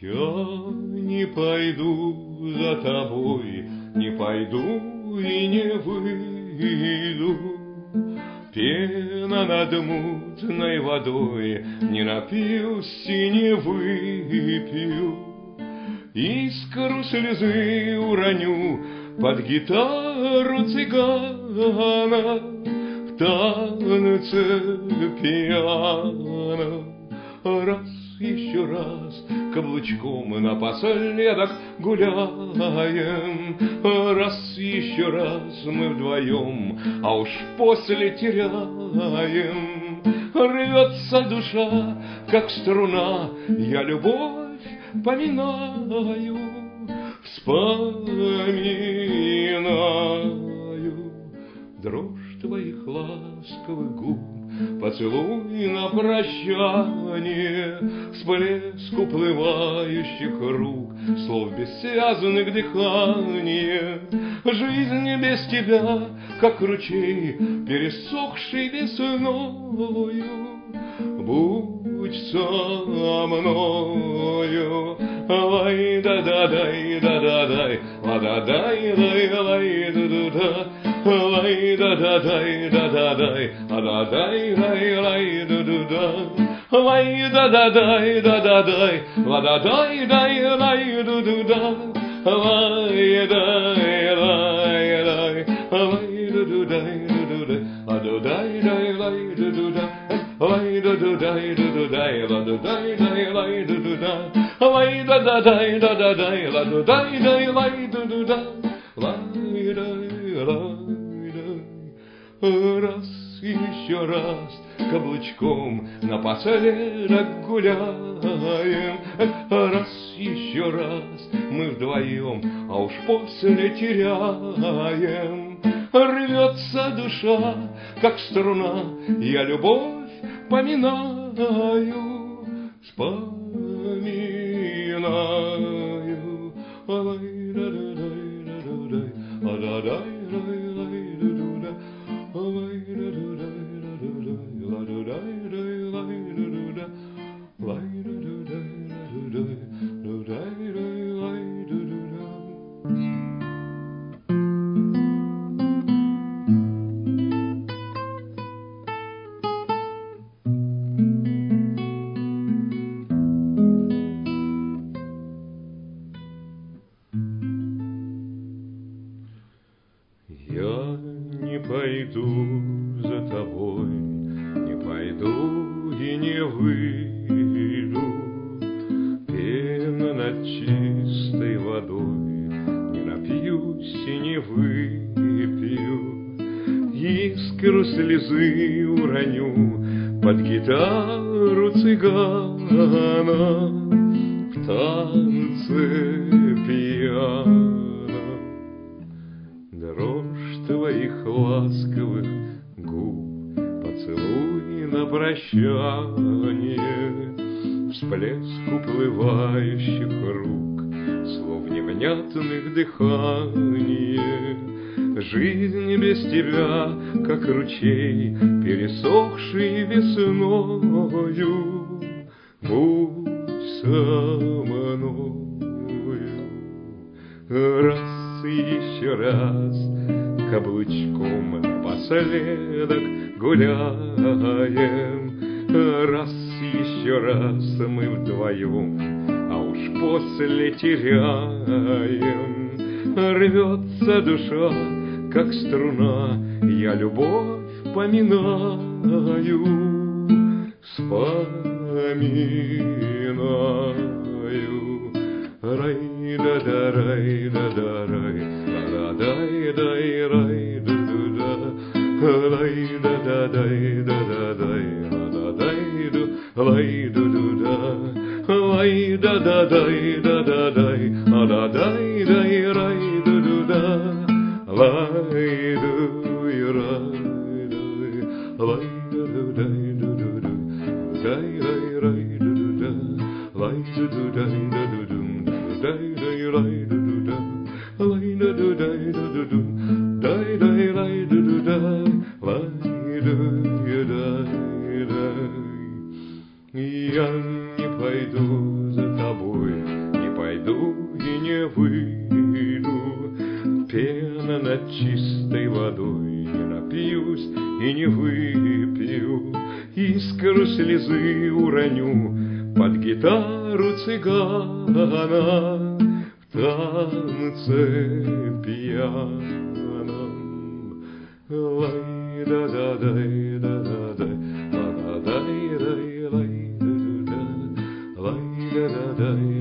Я не пойду за тобой, не пойду и не выйду. Пена над мутной водой, не напьюсь и не выпью. Искру слезы уроню под гитару цыгана в танце пьяном. Раз, еще раз, каблучком напоследок гуляем. Раз, еще раз мы вдвоем, а уж после теряем. Рвется душа, как струна, я любовь поминаю, вспоминаю дрожь твоих ласковых губ, поцелуй на прощание, всплеск уплывающих рук, слов бессвязных дыхание. Жизнь без тебя, как ручей, пересохший весною. Будь со мною, лай да да дай да да дай, ла да дай лай лай да да да, лай да да дай да да дай, ла да дай лай лай да да да, лай да да дай да да дай, ла да дай дай лай да да да, лай дай лай лай, лай да да дай да да дай, ла да дай дай лай да да да. Lay da da day da da day la da day day lay da da da, lay da da day da da day la da day day lay da da da, lay day lay day. Раз еще раз каблучком напоследок гуляем. Раз еще раз мы вдвоем, а уж после теряем. Рвется душа, как струна, я любовь поминаю, вспоминаю. Лай да да дай да да дай, а да дай лай лай да да да, лай да да дай да да дай, ла да дай дай лай да да да, лай да да дай да да дай, да дай дай лай да да да. Я не пойду за тобой, не пойду и не выйду. Пена над чистой водой, не напьюсь и не выпью. Искру слезы уроню под гитару цыгана в танце пьяном. Дрожь твоих ласковых губ, поцелуй на прощание, всплеск уплывающих рук, слов невнятных дыхание. Жизнь без тебя, как ручей, пересохший весною. Будь со мною. Раз еще раз каблучком напоследок гуляем. Раз еще раз мы вдвоем, а уж после теряем. Рвется душа, как струна, я любовь поминаю, вспоминаю. Рай да да рай да да рай, да дай дай рай да да да, рай да да дай да да дай, да дай ду лай да да да, лай да да дай да да дай, да дай дай рай да да да, лай ду рай дай, лай да да дай да да дай, дай дай рай да да да, лай да да дай да да да. Дай дай рай ду ду да, лай да ду дай ду ду ду, дай дай рай ду ду да, лай ду дай дай. Я не пойду за тобой, чистой водой не напьюсь и не выпью, искру слезы уроню под гитару цыгана в танце пьяном. Лай-да-да-дай, да-да-дай, ла-да-дай-дай, лай-да-да-да, лай-да-да-дай.